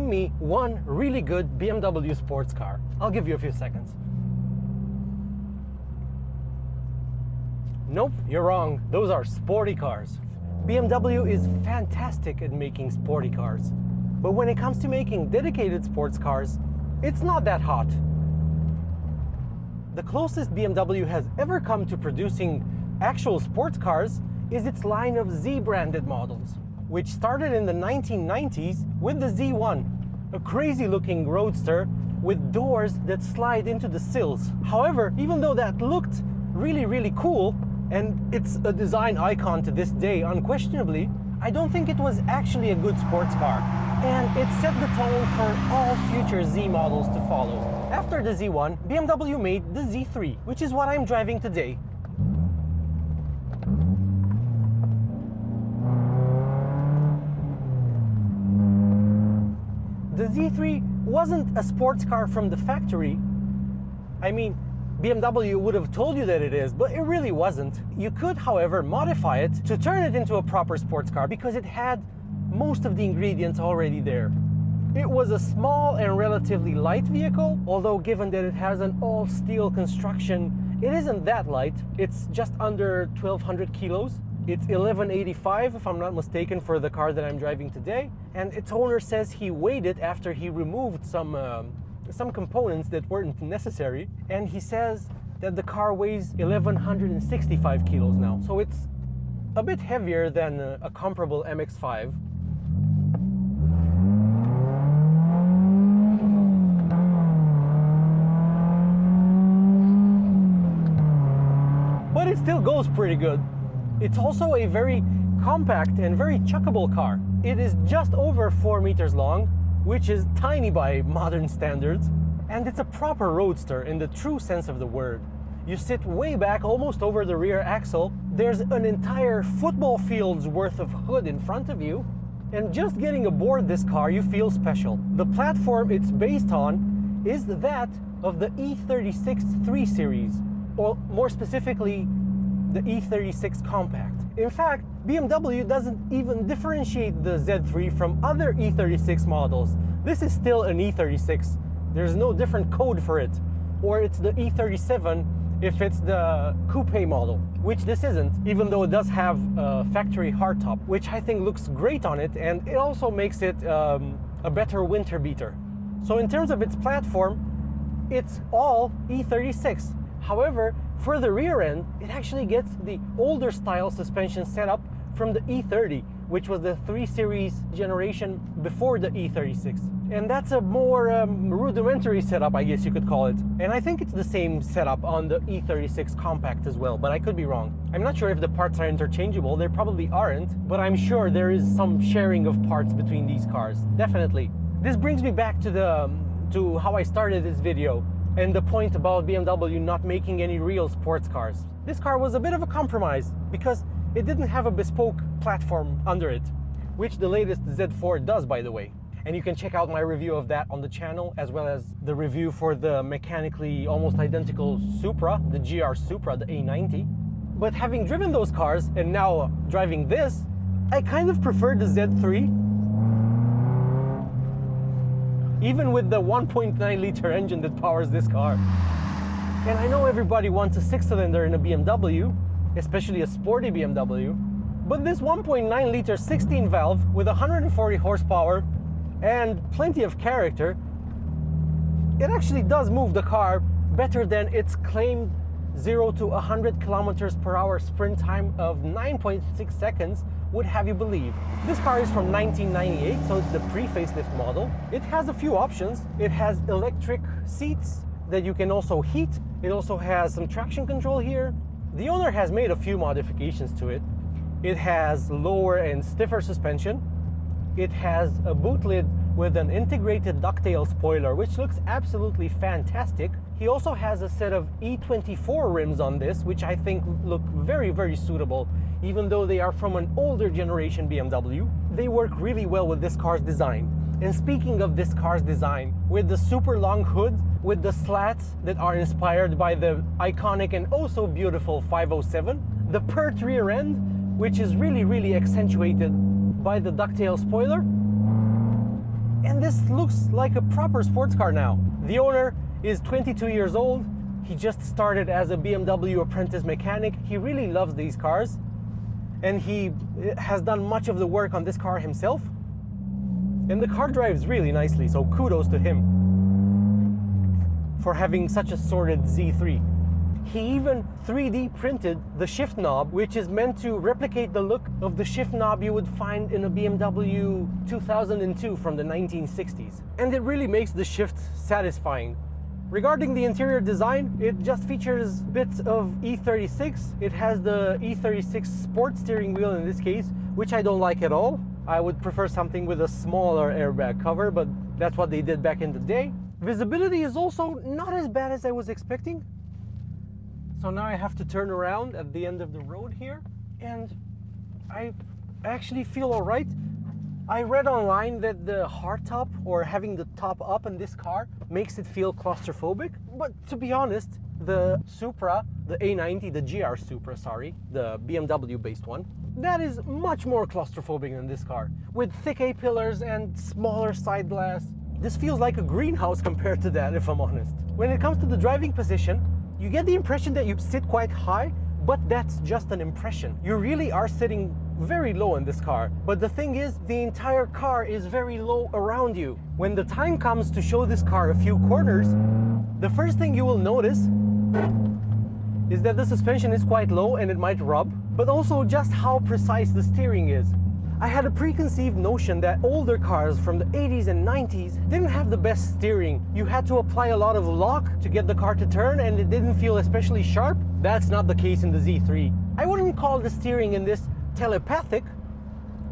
name me one really good BMW sports car. I'll give you a few seconds. Nope, you're wrong. Those are sporty cars. BMW is fantastic at making sporty cars. But when it comes to making dedicated sports cars, it's not that hot. The closest BMW has ever come to producing actual sports cars is its line of Z-branded models, which started in the 1990s with the Z1, a crazy-looking roadster with doors that slide into the sills. However, even though that looked really cool, and it's a design icon to this day, unquestionably, I don't think it was actually a good sports car. And it set the tone for all future Z models to follow. After the Z1, BMW made the Z3, which is what I'm driving today. The Z3 wasn't a sports car from the factory. I mean, BMW would have told you that it is, but it really wasn't. You could, however, modify it to turn it into a proper sports car because it had most of the ingredients already there. It was a small and relatively light vehicle, although given that it has an all-steel construction, it isn't that light. It's just under 1,200 kilos. It's 1185, if I'm not mistaken, for the car that I'm driving today. And its owner says he weighed it after he removed some components that weren't necessary. And he says that the car weighs 1,165 kilos now. So it's a bit heavier than a comparable MX-5. But it still goes pretty good. It's also a very compact and very chuckable car. It is just over 4 meters long, which is tiny by modern standards, and it's a proper roadster in the true sense of the word. You sit way back, almost over the rear axle. There's an entire football field's worth of hood in front of you, and just getting aboard this car, you feel special. The platform it's based on is that of the E36 3 Series, or more specifically, the E36 Compact. In fact, BMW doesn't even differentiate the Z3 from other E36 models. This is still an E36. There's no different code for it. Or it's the E37 if it's the coupe model, which this isn't, even though it does have a factory hardtop, which I think looks great on it, and it also makes it a better winter beater. So in terms of its platform, it's all E36. However, for the rear end, it actually gets the older style suspension setup from the E30, which was the 3 Series generation before the E36. And that's a more rudimentary setup, I guess you could call it. And I think it's the same setup on the E36 Compact as well, but I could be wrong. I'm not sure if the parts are interchangeable. They probably aren't, but I'm sure there is some sharing of parts between these cars. Definitely. This brings me back to how I started this video, and the point about BMW not making any real sports cars. This car was a bit of a compromise because it didn't have a bespoke platform under it, which the latest Z4 does, by the way. And you can check out my review of that on the channel, as well as the review for the mechanically almost identical Supra, the GR Supra, the A90. But having driven those cars and now driving this, I kind of prefer the Z3. Even with the 1.9 liter engine that powers this car. And I know everybody wants a 6-cylinder in a BMW, especially a sporty BMW, but this 1.9 liter 16 valve with 140 horsepower and plenty of character, it actually does move the car better than its claimed 0 to 100 kilometers per hour sprint time of 9.6 seconds would have you believe. This car is from 1998, so it's the pre-facelift model. It has a few options. It has electric seats that you can also heat. It also has some traction control here. The owner has made a few modifications to it. It has lower and stiffer suspension. It has a boot lid with an integrated ducktail spoiler, which looks absolutely fantastic. He also has a set of E24 rims on this, which I think look very suitable. Even though they are from an older generation BMW, they work really well with this car's design. And speaking of this car's design, with the super long hood, with the slats that are inspired by the iconic and oh so beautiful 507, the pert rear end, which is really accentuated by the ducktail spoiler, And this looks like a proper sports car now. The owner is 22 years old. He just started as a BMW apprentice mechanic. He really loves these cars, and he has done much of the work on this car himself. And the car drives really nicely, so kudos to him for having such a sorted Z3. He even 3D printed the shift knob, which is meant to replicate the look of the shift knob you would find in a BMW 2002 from the 1960s. And it really makes the shift satisfying. Regarding the interior design, it just features bits of E36. It has the E36 sport steering wheel in this case, which I don't like at all. I would prefer something with a smaller airbag cover, but that's what they did back in the day. Visibility is also not as bad as I was expecting. So now I have to turn around at the end of the road here, and I actually feel all right. I read online that the hardtop, or having the top up in this car, makes it feel claustrophobic. But to be honest, the Supra, the A90, the GR Supra, sorry, the BMW based one, that is much more claustrophobic than this car. With thick A-pillars and smaller side glass. This feels like a greenhouse compared to that, if I'm honest. When it comes to the driving position, you get the impression that you sit quite high, but that's just an impression. You really are sitting very low in this car. But the thing is, the entire car is very low around you. When the time comes to show this car a few corners, the first thing you will notice is that the suspension is quite low and it might rub, but also just how precise the steering is. I had a preconceived notion that older cars from the 80s and 90s didn't have the best steering. You had to apply a lot of lock to get the car to turn, and it didn't feel especially sharp. That's not the case in the Z3. I wouldn't call the steering in this telepathic,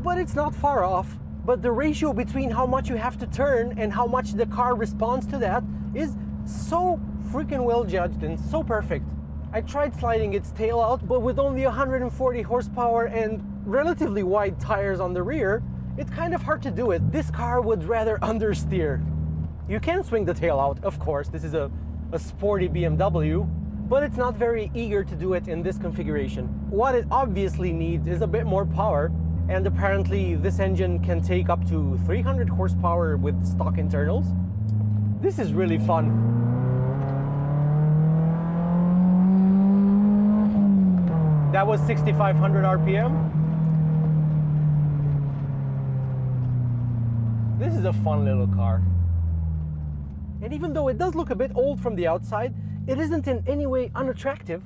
but it's not far off. But the ratio between how much you have to turn and how much the car responds to that is so freaking well judged and so perfect. I tried sliding its tail out, but with only 140 horsepower and relatively wide tires on the rear, it's kind of hard to do it. This car would rather understeer. You can swing the tail out, of course. This is a sporty BMW, but it's not very eager to do it in this configuration. What it obviously needs is a bit more power, and apparently this engine can take up to 300 horsepower with stock internals. This is really fun. That was 6,500 RPM. This is a fun little car. And even though it does look a bit old from the outside, it isn't in any way unattractive.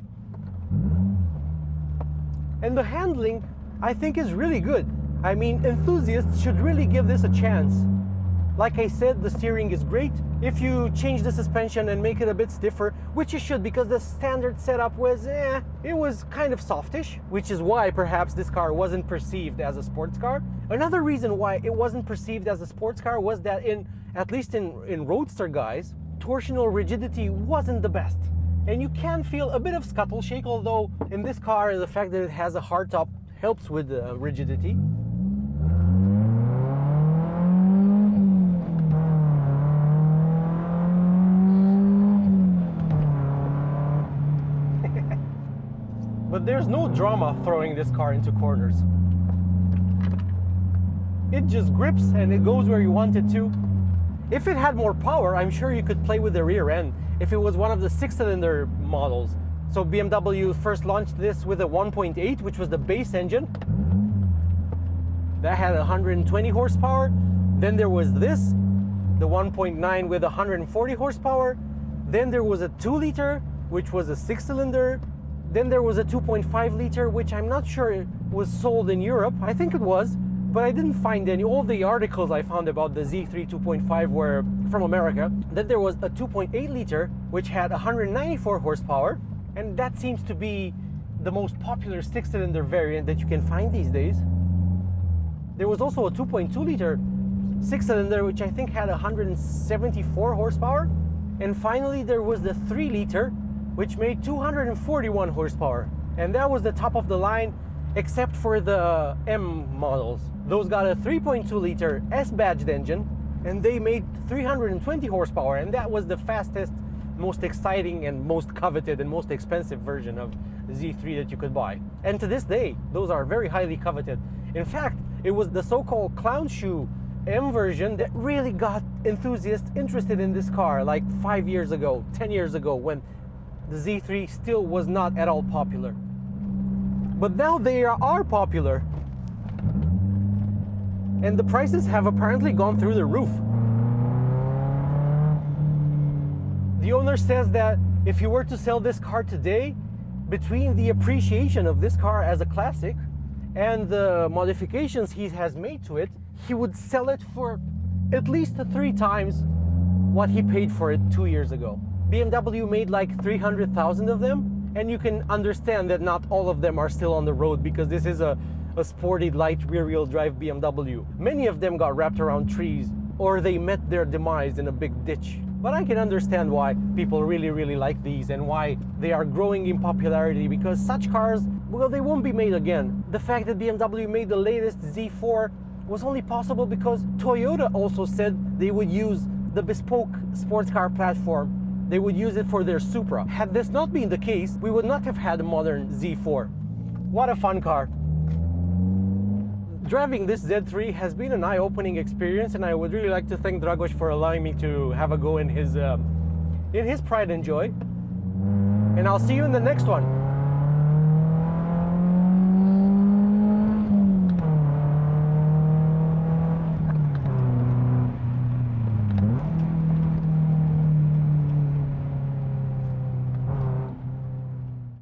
And the handling, I think, is really good. I mean, enthusiasts should really give this a chance. Like I said, the steering is great. If you change the suspension and make it a bit stiffer, which you should, because the standard setup was, it was kind of softish, which is why perhaps this car wasn't perceived as a sports car. Another reason why it wasn't perceived as a sports car was that at least in roadster guys, torsional rigidity wasn't the best. And you can feel a bit of scuttle shake, although in this car, the fact that it has a hardtop helps with the rigidity. But there's no drama throwing this car into corners. It just grips and it goes where you want it to. If it had more power, I'm sure you could play with the rear end if it was one of the 6-cylinder models. So BMW first launched this with a 1.8, which was the base engine. That had 120 horsepower. Then there was this, the 1.9 with 140 horsepower. Then there was a 2-liter, which was a 6-cylinder. Then there was a 2.5 liter, which I'm not sure was sold in Europe. I think it was, but I didn't find any. All the articles I found about the Z3 2.5 were from America. Then there was a 2.8 liter, which had 194 horsepower. And that seems to be the most popular 6-cylinder variant that you can find these days. There was also a 2.2 liter 6-cylinder, which I think had 174 horsepower. And finally, there was the 3 liter, which made 241 horsepower. And that was the top of the line, except for the M models. Those got a 3.2 liter S-badged engine, and they made 320 horsepower, and that was the fastest, most exciting, and most coveted, and most expensive version of Z3 that you could buy. And to this day, those are very highly coveted. In fact, it was the so-called clown shoe M version that really got enthusiasts interested in this car, like 5 years ago, 10 years ago, when the Z3 still was not at all popular. But now they are popular, and the prices have apparently gone through the roof. The owner says that if he were to sell this car today, between the appreciation of this car as a classic and the modifications he has made to it, he would sell it for at least 3 times what he paid for it 2 years ago. BMW made like 300,000 of them, and you can understand that not all of them are still on the road, because this is a sporty light rear-wheel drive BMW. Many of them got wrapped around trees, or they met their demise in a big ditch. But I can understand why people really like these and why they are growing in popularity, because such cars, well, they won't be made again. The fact that BMW made the latest Z4 was only possible because Toyota also said they would use the bespoke sports car platform. They would use it for their Supra. Had this not been the case, we would not have had a modern Z4. What a fun car. Driving this Z3 has been an eye-opening experience, and I would really like to thank Dragos for allowing me to have a go in his Pride and Joy. And I'll see you in the next one.